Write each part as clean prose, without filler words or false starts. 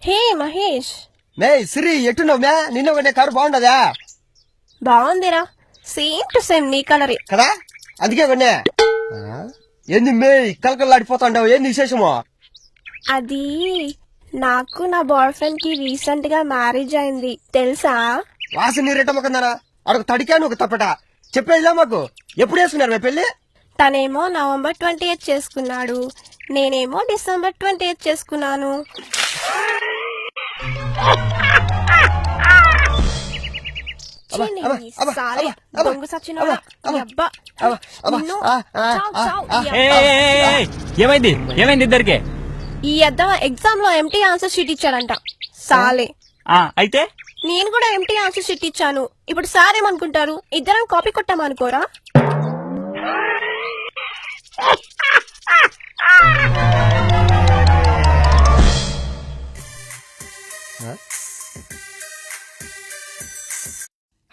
హే మహేష్, నే సిరి ఎట్టున్నావు మే? నిన్న కొనే కారు బాగుండదా? బాగుందిరా, సేమ్ టు సేమ్ నీ కలరే కదా, అందుకే కొనే. ఏంది మే కలకలాడిపోతాండావు? ఏంది విశేషమో? అది నాకు నా బాయ్ ఫ్రెండ్ కి రీసెంట్ గా మ్యారేజ్ అయింది తెలుసా? వాసన రెట్టమ్మకుందానా? అడొక తడికాను ఒక తప్పట చెప్పేదిలా మాకు. ఎప్పుడు వేసుకున్నారు మే పెళ్లి? తనేమో November 28 చేసుకున్నాడు, నేనేమో December 28 చేసుకున్నాను. దొంగ సచ్చినోడా, ఈ అబ్బా నిన్ను చావ్ చావ్, ఈ అబ్బా. ఏమైంది ఇద్దరికి? ఈ అద్ద ఎగ్జామ్ లో ఎంటీ ఆన్సర్ షీట్ ఇచ్చాడంట సాలే. అయితే నేను కూడా ఎంటీ ఆన్సర్ షీట్ ఇచ్చాను. ఇప్పుడు సార్ ఏమనుకుంటారు? ఇద్దరం కాపీ కొట్టామనుకోరా?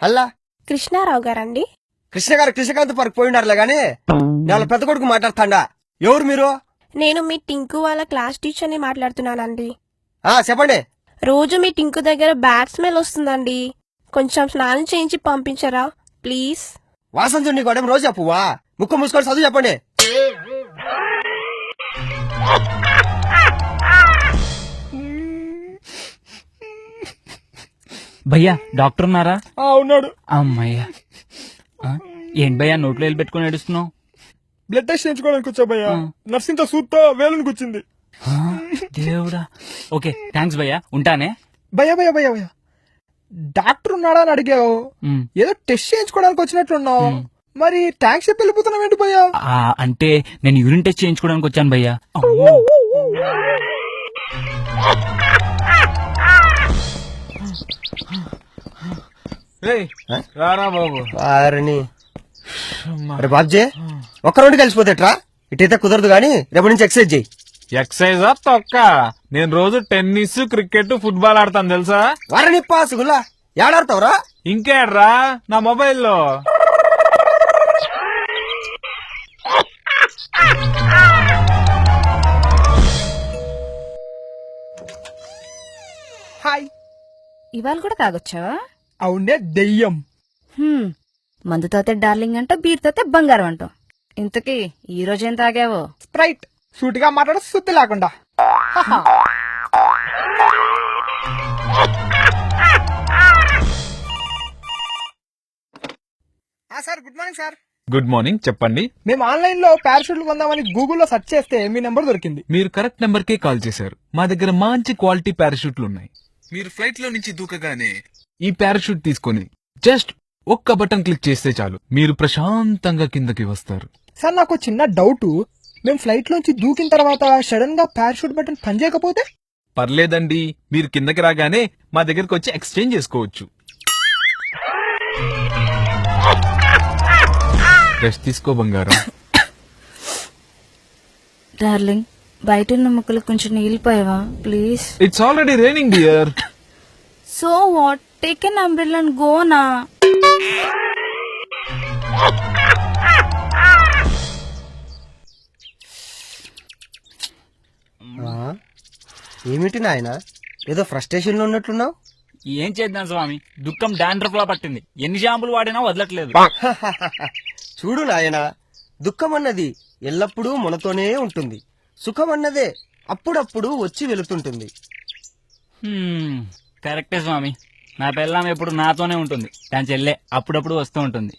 హల్లా కృష్ణారావు గారండి. కృష్ణ గారు కృష్ణకాంత్ పార్క్ పోయినారులే గాని వాళ్ళ పెద్ద కొడుకు మాట్లాడుతాండా. ఎవరు మీరు? నేను మీ టింకు వాళ్ళ క్లాస్ టీచర్ ని మాట్లాడుతున్నానండి. చెప్పండి. రోజు మీ టింకు దగ్గర బ్యాడ్ స్మెల్ వస్తుందండి, కొంచెం స్నానం చేయించి పంపించరా ప్లీజ్? వాసన చూడండి గొడవ రోజు చెప్పువా? ముక్కు మూసుకొని చదువు చెప్పండి. భయ్యా డాక్టర్ ఉన్నారా? ఉన్నాడు. అమ్మయ్యా, ఏంటి భయ్యా నోట్లో వెళ్ళి పెట్టుకుని ఏడుస్తున్నావు? బ్లడ్ టెస్ట్ చేయించుకోవడానికి వచ్చా భయ్యా. నర్సింగ్ తో సూత్తో వేలుని కూర్చుంది. దేవుడా. ఓకే థ్యాంక్స్ భయ్యా, ఉంటానే. భయ్యా భయ్యా భయ్యా భయ్యా డాక్టర్ ఉన్నాడా అని అడిగావు, ఏదో టెస్ట్ చేయించుకోవడానికి వచ్చినట్లున్నావు. మరి ట్యాంక్స్ చెప్పి వెళ్ళిపోతున్నావు ఏంటి భయ్యా? అంటే నేను యూరిన్ టెస్ట్ చేయించుకోవడానికి వచ్చాను భయ్యా. రారా బాబు. అరే బాబ్జీ, ఒక్క రెండు కలిసిపోతేట్రా? ఇటైతే కుదరదు గానీ రేపటి నుంచి ఎక్సర్సైజ్ చేయి. ఎక్సైజా తొక్క? నేను రోజు టెన్నిస్, క్రికెట్, ఫుట్బాల్ ఆడతాను తెలుసా? వారని పాసుగుల్లా ఏడాడతావురా? ఇంకేడ్రా నా మొబైల్లో. హాయ్. ఇవాళ కూడా తాగొచ్చావా? అవునే దెయ్యం. మందు తాతే డార్లింగ్ అంట, బీర్ తాతే బంగారం అంటాం. ఇంతకీ ఈ రోజేం తాగావో? స్ప్రైట్. సూటిగా మాట్లాడ సుత్తి లేకుండా. Sir good morning sir. Good morning, చెప్పండి. మేము ఆన్లైన్ లో పారాషూట్లు కొందామని గూగుల్లో సెర్చ్ చేస్తే మీ నెంబర్ దొరికింది. మీరు కరెక్ట్ నెంబర్ కే కాల్ చేశారు. మా దగ్గర మంచి క్వాలిటీ పారాషూట్లు ఉన్నాయి. మీరు ఫ్లైట్ లో నుంచి దూకగానే ఈ పారాషూట్ తీసుకొని జస్ట్ ఒక్క బటన్ క్లిక్ చేస్తే చాలు, మీరు ప్రశాంతంగా కిందకి వస్తారు. సార్ నాకు చిన్న డౌట్, మేము ఫ్లైట్ లోంచి దూకిన తర్వాత సడన్ గా పారాషూట్ బటన్ పనిచేయకపోతే? పర్లేదండి, మీరు కిందకి రాగానే మా దగ్గరకు వచ్చి ఎక్స్చేంజ్ చేసుకోవచ్చు. రెస్ట్ తీసుకో బంగారం. డార్లింగ్, బయట ఉన్న ముక్కలు కొంచెం నీళ్ళిపోయావా please? It's already raining dear. So what, take an umbrella and go నా. ఏమిటి నాయన, ఏదో ఫ్రస్ట్రేషన్ లో ఉన్నట్లున్నావు? ఏం చేద్దాం స్వామి, దుఃఖం డాండ్రఫ్ లా పట్టింది. ఎన్ని షాంపులు వాడినా వదలట్లేదు. చూడు నాయన, దుఃఖం అన్నది ఎల్లప్పుడూ మనతోనే ఉంటుంది. సుఖం అన్నదే అప్పుడప్పుడు వచ్చి వెళుతుంటుంది. కరెక్టే స్వామి, నా పెళ్ళాం ఎప్పుడు నాతోనే ఉంటుంది, దాని చెల్లె అప్పుడప్పుడు వస్తూ ఉంటుంది.